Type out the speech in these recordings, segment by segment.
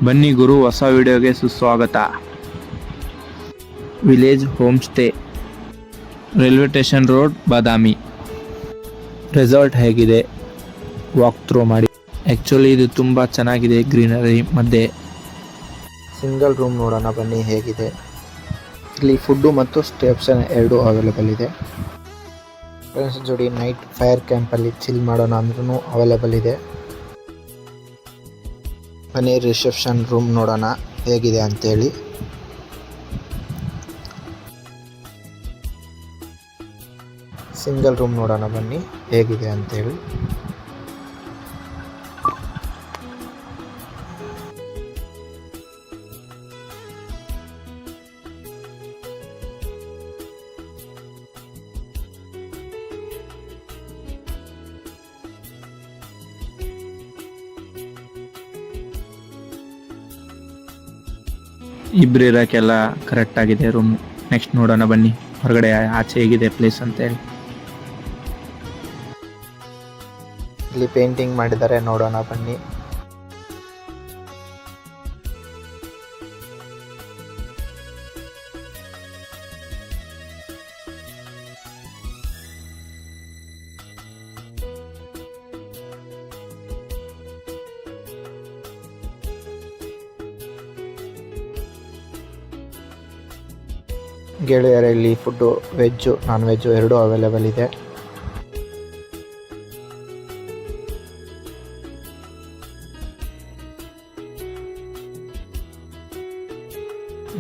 ಬನ್ನಿ ಗುರು, ಹೊಸ ವಿಡಿಯೋಗೆ ಸುಸ್ವಾಗತ. Village home stay, railway station road, Badami. Resort ಹೇಗಿದೆ ವಾಕ್ ಥ್ರೂ ಮಾಡಿ. ಆ್ಯಕ್ಚುಲಿ ಇದು ತುಂಬ ಚೆನ್ನಾಗಿದೆ, ಗ್ರೀನರಿ ಮಧ್ಯೆ. ಸಿಂಗಲ್ ರೂಮ್ ನೋಡೋಣ ಬನ್ನಿ ಹೇಗಿದೆ. ಇಲ್ಲಿ ಫುಡ್ಡು ಮತ್ತು ಸ್ಟೇ ಆಪ್ಷನ್ ಎರಡೂ ಅವೈಲೇಬಲ್ ಇದೆ. ಫ್ರೆಂಡ್ಸ್ ಜೋಡಿ ನೈಟ್ ಫೈರ್ ಕ್ಯಾಂಪಲ್ಲಿ ಚಿಲ್ ಮಾಡೋಣ ಅಂದ್ರೂ ಅವೈಲೇಬಲ್ ಇದೆ. ಬನ್ನಿ ರಿಸೆಪ್ಷನ್ ರೂಮ್ ನೋಡೋಣ ಹೇಗಿದೆ ಅಂತೇಳಿ. ಸಿಂಗಲ್ ರೂಮ್ ನೋಡೋಣ ಬನ್ನಿ ಹೇಗಿದೆ ಅಂತೇಳಿ. ಇಬ್ರು ಇರೋಕ್ಕೆಲ್ಲ ಕರೆಕ್ಟ್ ಆಗಿದೆ ರೂಮ್. ನೆಕ್ಸ್ಟ್ ನೋಡೋಣ ಬನ್ನಿ ಹೊರಗಡೆ ಆಚೆ ಹೇಗಿದೆ ಪ್ಲೇಸ್ ಅಂತೇಳಿ. ಇಲ್ಲಿ ಪೇಂಟಿಂಗ್ ಮಾಡಿದ್ದಾರೆ, ನೋಡೋಣ ಬನ್ನಿ. ಗೆಳೆಯರಲ್ಲಿ ಫುಡ್ಡು ವೆಜ್ಜು ನಾನ್ ವೆಜ್ಜು ಎರಡೂ ಅವೈಲೇಬಲ್ ಇದೆ.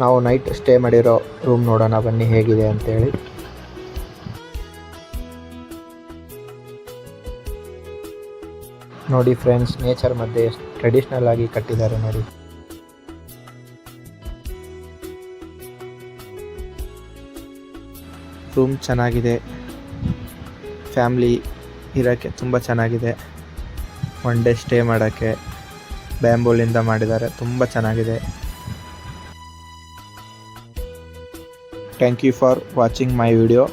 ನಾವು ನೈಟ್ ಸ್ಟೇ ಮಾಡಿರೋ ರೂಮ್ ನೋಡೋಣ ಬನ್ನಿ ಹೇಗಿದೆ ಅಂತೇಳಿ. ನೋಡಿ ಫ್ರೆಂಡ್ಸ್, ನೇಚರ್ ಮಧ್ಯೆ ಟ್ರೆಡಿಷ್ನಲ್ ಆಗಿ ಕಟ್ಟಿದ್ದಾರೆ ನೋಡಿ. ರೂಮ್ ಚೆನ್ನಾಗಿದೆ, ಫ್ಯಾಮ್ಲಿ ಇರೋಕ್ಕೆ ತುಂಬ ಚೆನ್ನಾಗಿದೆ. ಒನ್ ಡೇ ಸ್ಟೇ ಮಾಡೋಕ್ಕೆ ಬ್ಯಾಂಬೋಲಿಂದ ಮಾಡಿದ್ದಾರೆ, ತುಂಬ ಚೆನ್ನಾಗಿದೆ. Thank you for watching my video.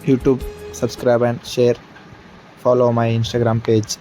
YouTube, subscribe and share. Follow my Instagram page.